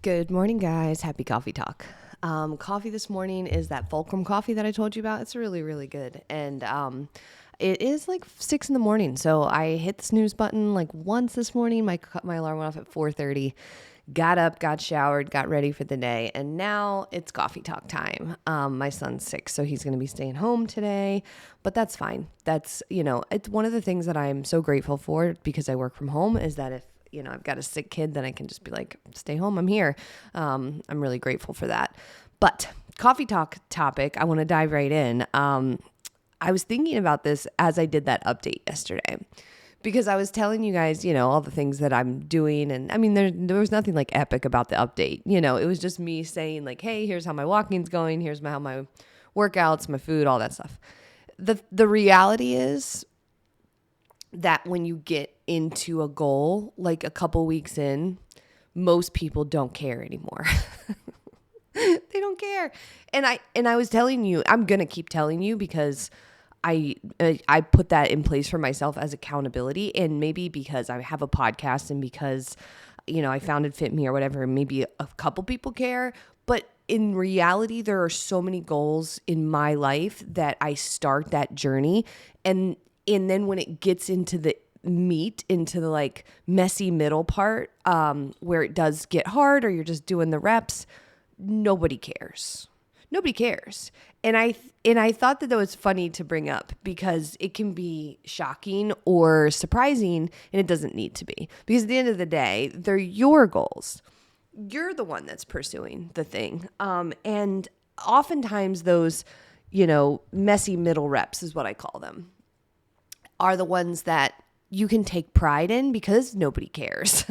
Good morning, guys. Happy coffee talk. Coffee this morning is that Fulcrum coffee that I told you about. It's really, really good. And it is like 6 in the morning. So I hit the snooze button like once this morning. My alarm went off at 4:30. Got up, got showered, got ready for the day. And now it's coffee talk time. My son's sick, so he's going to be staying home today. But that's fine. That's, it's one of the things that I'm so grateful for because I work from home is that if I've got a sick kid, then I can just be like, stay home, I'm here. I'm really grateful for that. But coffee talk topic, I want to dive right in. I was thinking about this as I did that update yesterday because I was telling you guys, all the things that I'm doing. And I mean, there was nothing like epic about the update. It was just me saying like, hey, here's how my walking's going. Here's how my workouts, my food, all that stuff. The reality is that when you get into a goal, like a couple weeks in, most people don't care anymore. They don't care. And I was telling you, I'm going to keep telling you because I put that in place for myself as accountability, and maybe because I have a podcast and because, I founded Fit Me or whatever, maybe a couple people care, but in reality, there are so many goals in my life that I start that journey and then when it gets into the meat, into the like messy middle part, where it does get hard or you're just doing the reps, nobody cares. Nobody cares. And I thought that was funny to bring up because it can be shocking or surprising, and it doesn't need to be. Because at the end of the day, they're your goals. You're the one that's pursuing the thing. And oftentimes those, messy middle reps is what I call them, are the ones that you can take pride in because nobody cares.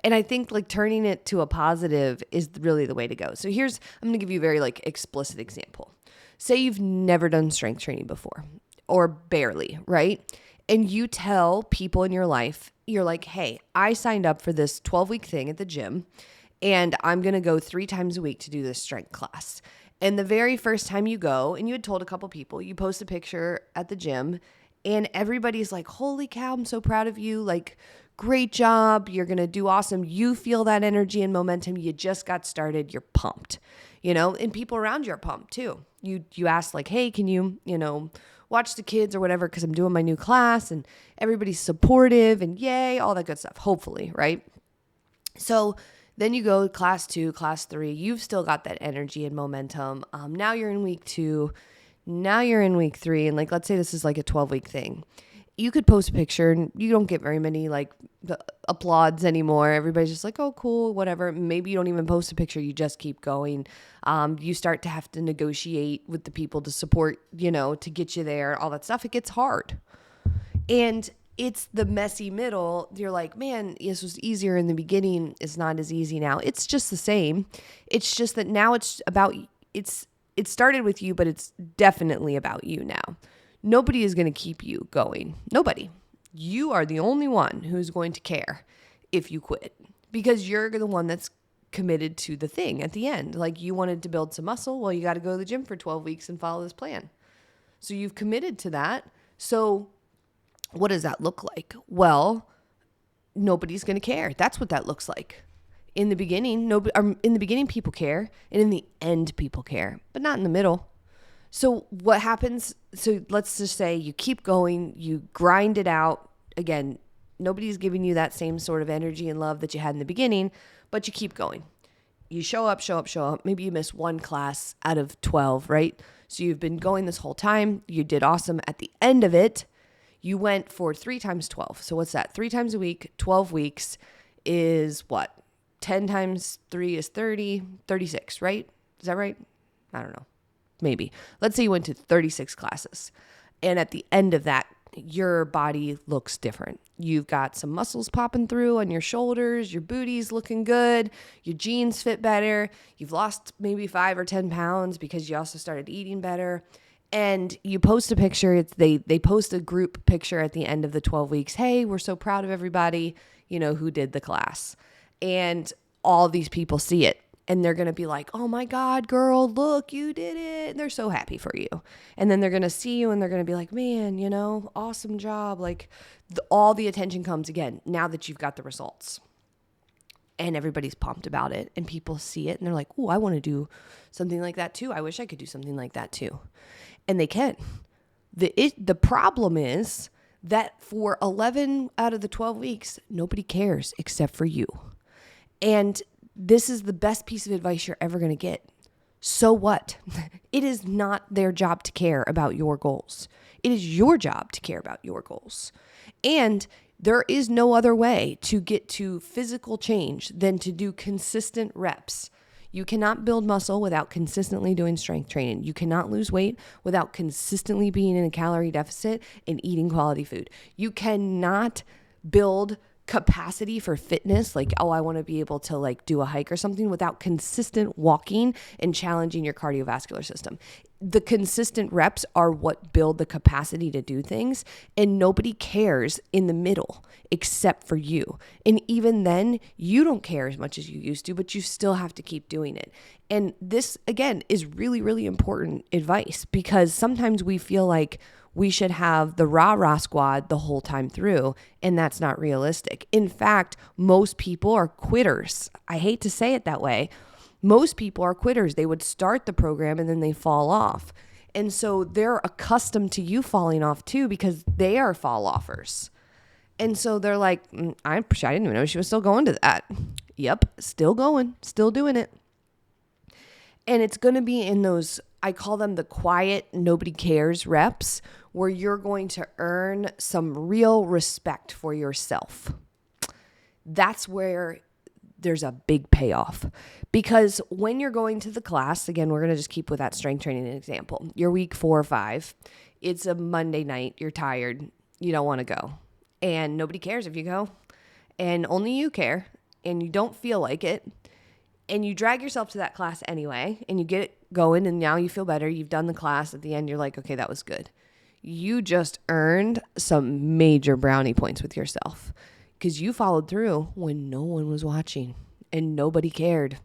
And I think like turning it to a positive is really the way to go. So I'm going to give you a very like explicit example. Say you've never done strength training before or barely, right? And you tell people in your life, you're like, hey, I signed up for this 12-week thing at the gym and I'm going to go 3 times a week to do this strength class. And the very first time you go, and you had told a couple people, you post a picture at the gym and everybody's like, holy cow, I'm so proud of you. Like, great job. You're going to do awesome. You feel that energy and momentum. You just got started. You're pumped, and people around you are pumped too. You ask like, hey, can you, watch the kids or whatever, because I'm doing my new class, and everybody's supportive and yay, all that good stuff, hopefully, right? So then you go class 2, class 3, you've still got that energy and momentum. Now you're in week 2. Now you're in week 3, and like, let's say this is like a 12-week thing. You could post a picture and you don't get very many like applauds anymore. Everybody's just like, oh, cool, whatever. Maybe you don't even post a picture. You just keep going. You start to have to negotiate with the people to support, to get you there, all that stuff. It gets hard. And it's the messy middle. You're like, man, this was easier in the beginning. It's not as easy now. It's just the same. It's just that now it started with you, but it's definitely about you now. Nobody is going to keep you going. Nobody. You are the only one who's going to care if you quit because you're the one that's committed to the thing at the end. Like, you wanted to build some muscle. Well, you got to go to the gym for 12 weeks and follow this plan. So you've committed to that. So what does that look like? Well, nobody's going to care. That's what that looks like. In the beginning, people care, and in the end, people care, but not in the middle. So what happens? So let's just say you keep going, you grind it out. Again, nobody's giving you that same sort of energy and love that you had in the beginning, but you keep going. You show up. Maybe you miss one class out of 12, right? So you've been going this whole time. You did awesome. At the end of it, you went for 3 times 12. So what's that? 3 times a week, 12 weeks is what? 10 times 3 is 30, 36, right? Is that right? I don't know. Maybe. Let's say you went to 36 classes. And at the end of that, your body looks different. You've got some muscles popping through on your shoulders. Your booty's looking good. Your jeans fit better. You've lost maybe 5 or 10 pounds because you also started eating better. And you post a picture. They post a group picture at the end of the 12 weeks. Hey, we're so proud of everybody, who did the class. And all these people see it. And they're going to be like, oh my God, girl, look, you did it. And they're so happy for you. And then they're going to see you and they're going to be like, man, awesome job. Like all the attention comes again now that you've got the results. and everybody's pumped about it, and people see it and they're like, oh, I want to do something like that too. I wish I could do something like that too. And they can. The problem is that for 11 out of the 12 weeks, nobody cares except for you. And this is the best piece of advice you're ever going to get. So what? It is not their job to care about your goals. It is your job to care about your goals. And there is no other way to get to physical change than to do consistent reps. You cannot build muscle without consistently doing strength training. You cannot lose weight without consistently being in a calorie deficit and eating quality food. You cannot build capacity for fitness, like, oh, I want to be able to like do a hike or something, without consistent walking and challenging your cardiovascular system. The consistent reps are what build the capacity to do things, and nobody cares in the middle except for you. And even then, you don't care as much as you used to, but you still have to keep doing it. And this, again, is really, really important advice, because sometimes we feel like we should have the rah-rah squad the whole time through, and that's not realistic. In fact, most people are quitters. I hate to say it that way. Most people are quitters. They would start the program and then they fall off. And so they're accustomed to you falling off too, because they are fall offers. And so they're like, I didn't even know she was still going to that. Yep, still going, still doing it. And it's going to be in those, I call them the quiet, nobody cares reps, where you're going to earn some real respect for yourself. That's where there's a big payoff. Because when you're going to the class, again, we're going to just keep with that strength training example. You're week 4 or 5. It's a Monday night. You're tired. You don't want to go. And nobody cares if you go. And only you care. And you don't feel like it. And you drag yourself to that class anyway. And you get it going. And now you feel better. You've done the class. At the end, you're like, okay, that was good. You just earned some major brownie points with yourself, because you followed through when no one was watching and nobody cared.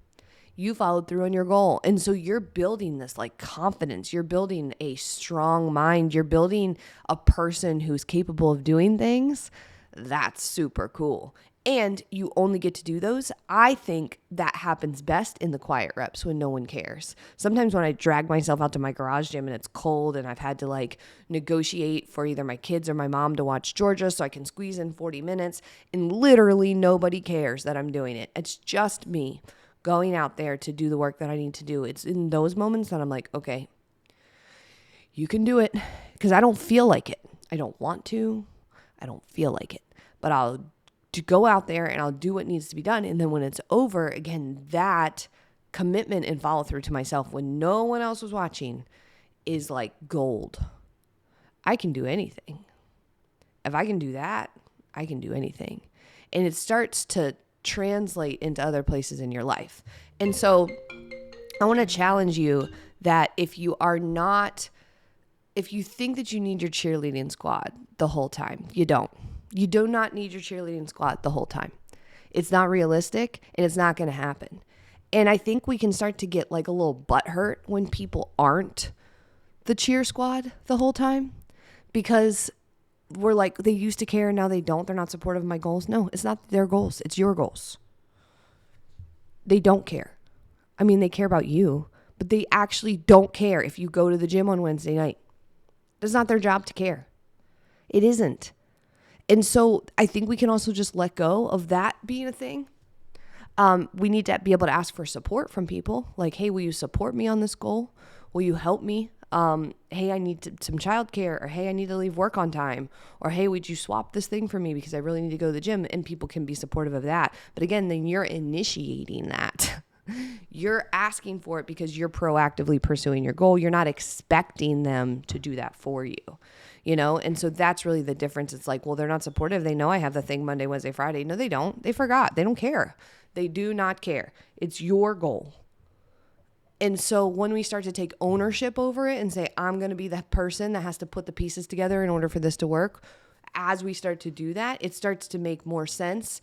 You followed through on your goal. And so you're building this like confidence. You're building a strong mind. You're building a person who's capable of doing things. That's super cool. And you only get to do those. I think that happens best in the quiet reps when no one cares. Sometimes when I drag myself out to my garage gym and it's cold and I've had to like negotiate for either my kids or my mom to watch Georgia so I can squeeze in 40 minutes, and literally nobody cares that I'm doing it. It's just me going out there to do the work that I need to do. It's in those moments that I'm like, okay, you can do it, because I don't feel like it. I don't want to. I don't feel like it. But I'll to go out there and I'll do what needs to be done. And then when it's over, again, that commitment and follow through to myself when no one else was watching is like gold. I can do anything. If I can do that, I can do anything. And it starts to translate into other places in your life. And so I want to challenge you that if you think that you need your cheerleading squad the whole time, you don't. You do not need your cheerleading squad the whole time. It's not realistic, and it's not going to happen. And I think we can start to get like a little butthurt when people aren't the cheer squad the whole time, because we're like, they used to care and now they don't. They're not supportive of my goals. No, it's not their goals. It's your goals. They don't care. I mean, they care about you, but they actually don't care if you go to the gym on Wednesday night. It's not their job to care. It isn't. And so I think we can also just let go of that being a thing. We need to be able to ask for support from people. Like, hey, will you support me on this goal? Will you help me? Hey, I need some childcare, or hey, I need to leave work on time, or hey, would you swap this thing for me because I really need to go to the gym? And people can be supportive of that. But again, then you're initiating that. You're asking for it because you're proactively pursuing your goal. You're not expecting them to do that for you, you know? And so that's really the difference. It's like, well, they're not supportive. They know I have the thing Monday, Wednesday, Friday. No, they don't. They forgot. They don't care. They do not care. It's your goal. And so when we start to take ownership over it and say, I'm going to be the person that has to put the pieces together in order for this to work, as we start to do that, it starts to make more sense.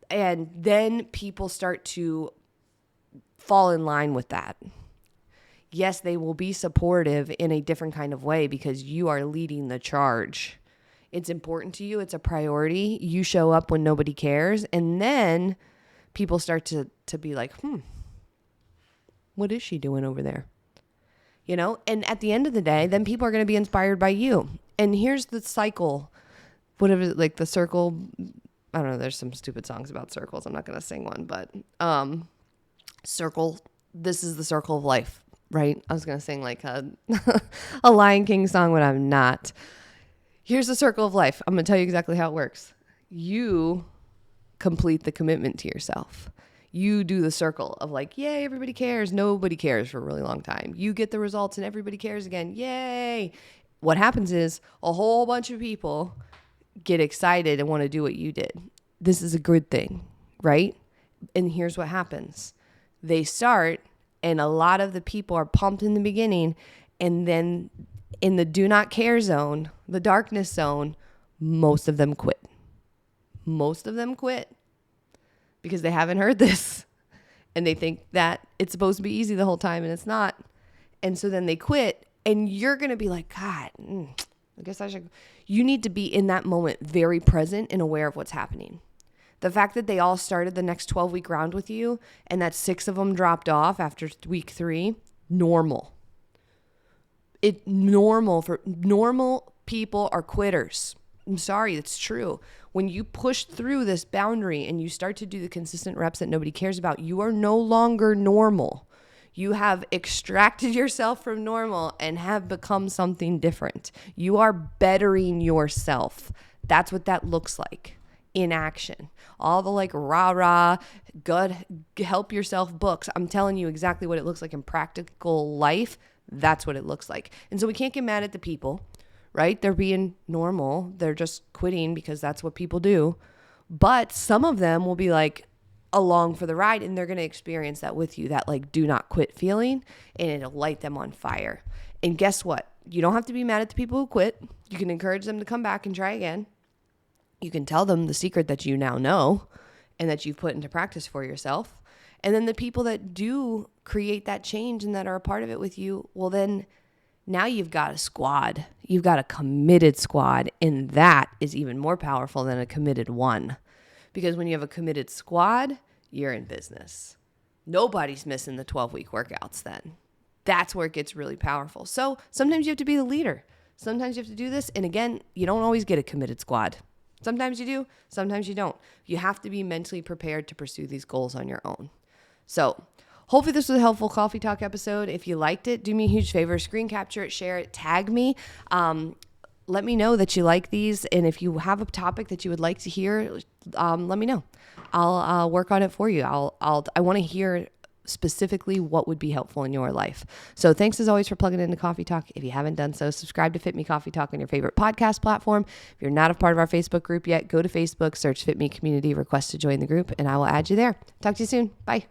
And then people start to fall in line with that. Yes, they will be supportive in a different kind of way because you are leading the charge. It's important to you. It's a priority. You show up when nobody cares. And then people start to be like, what is she doing over there? You know, and at the end of the day, then people are going to be inspired by you. And here's the cycle, whatever, like the circle. I don't know. There's some stupid songs about circles. I'm not going to sing one, but circle. This is the circle of life, right? I was going to sing like a Lion King song, but I'm not. Here's the circle of life. I'm going to tell you exactly how it works. You complete the commitment to yourself. You do the circle of like, yay, everybody cares. Nobody cares for a really long time. You get the results and everybody cares again. Yay. What happens is a whole bunch of people get excited and want to do what you did. This is a good thing, right? And here's what happens. They start, and a lot of the people are pumped in the beginning, and then in the do not care zone, the darkness zone, most of them quit. Most of them quit because they haven't heard this, and they think that it's supposed to be easy the whole time, and it's not. And so then they quit, and you're going to be like, God, I guess I should. You need to be in that moment very present and aware of what's happening. The fact that they all started the next 12-week round with you and that 6 of them dropped off after week 3, normal. Normal people are quitters. I'm sorry, it's true. When you push through this boundary and you start to do the consistent reps that nobody cares about, you are no longer normal. You have extracted yourself from normal and have become something different. You are bettering yourself. That's what that looks like in action. All the like rah-rah, good, help yourself books. I'm telling you exactly what it looks like in practical life. That's what it looks like. And so we can't get mad at the people, right? They're being normal. They're just quitting because that's what people do. But some of them will be like, along for the ride, and they're going to experience that with you, that like do not quit feeling, and it'll light them on fire. And guess what? You don't have to be mad at the people who quit. You can encourage them to come back and try again. You can tell them the secret that you now know and that you've put into practice for yourself. And then the people that do create that change and that are a part of it with you, well then now you've got a squad. You've got a committed squad, and that is even more powerful than a committed one. Because when you have a committed squad, you're in business. Nobody's missing the 12-week workouts then. That's where it gets really powerful. So sometimes you have to be the leader. Sometimes you have to do this. And again, you don't always get a committed squad. Sometimes you do, sometimes you don't. You have to be mentally prepared to pursue these goals on your own. So hopefully this was a helpful coffee talk episode. If you liked it, do me a huge favor, screen capture it, share it, tag me. Let me know that you like these. And if you have a topic that you would like to hear, let me know. I'll work on it for you. I want to hear specifically what would be helpful in your life. So thanks as always for plugging into Coffee Talk. If you haven't done so, subscribe to Fit Me Coffee Talk on your favorite podcast platform. If you're not a part of our Facebook group yet, go to Facebook, search Fit Me Community, request to join the group, and I will add you there. Talk to you soon. Bye.